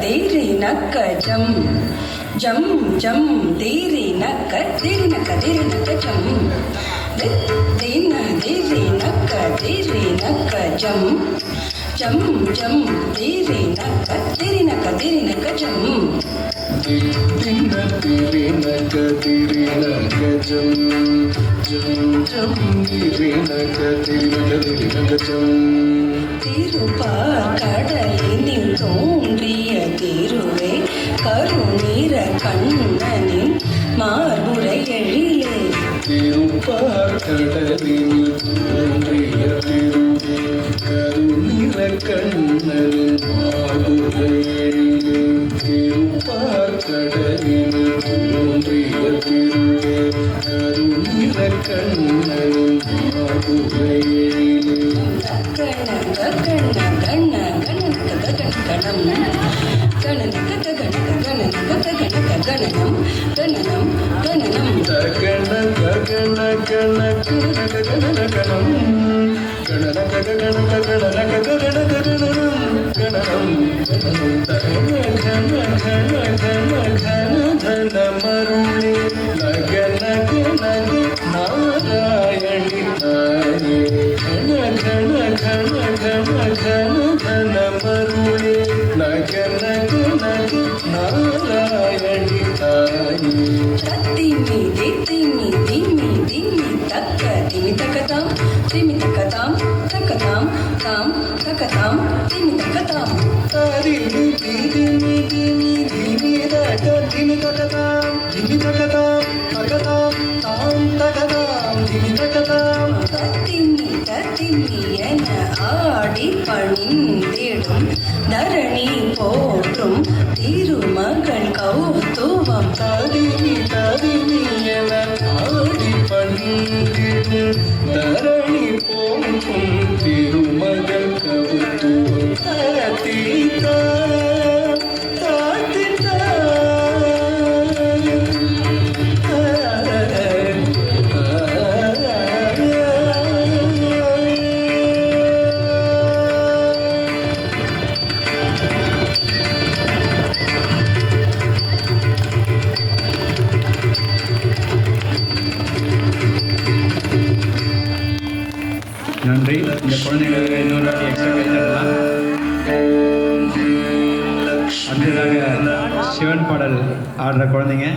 ದೇರಿ ನಕ್ಕ ಜಂ ಜಂ ಜಂ ದೇರಿ ನಕ್ಕ ದೇರಿ ನಕ್ಕ ಜಂ ದೇನ ದೇರಿ ನಕ್ಕ ಜಂ ಜಂ ಜಂ ದೇರಿ ನಕ್ಕ ಜಂ ದಿನ ತಿರಿ ನಕ ಜಂ ಜಂ ಜಂ ತಿರಿ ನಕ ಜಂ திருப்பார் கடலினில் தோன்றிய திருவே கருநீர கண்ணனின் மார்புரை எழிலே திருப்பார் கடலினில் தோன்றிய திருவே கருநீர கண்ணனின் மார்புரை எழிலே திருப்பார் கடலினில் தோன்றிய திருவே கருநீர கண்ணனின் மார்புரை எழிலே மருளே நாராயணி தாயே மருளே நாராயணி தாயே திமி தக்கதாம் தக்கதாம் தாம் தக்கதாம் திமி தக்கதாம் தாரிமி திமி திமி திமி திமி தக்கதாம் தக்கதாம் தாம் தக்கதாம் திமி தக்கதாம் தத்திமி என ஆடி பணிந்திடும் தரணி போற்றும் திருமகள் கௌத்துவம் தாரிமி என ஆடி பணிந்திடும் தரணி போற்றும் திருமகள் கௌத்துவம் தாத்திதா நன்றி. இந்த குழந்தைங்களுக்கு இன்னொரு எக்ஸ்ட்ரா கை தரலாம். அடுத்ததாக சிவன் பாடல் ஆடுற குழந்தைங்க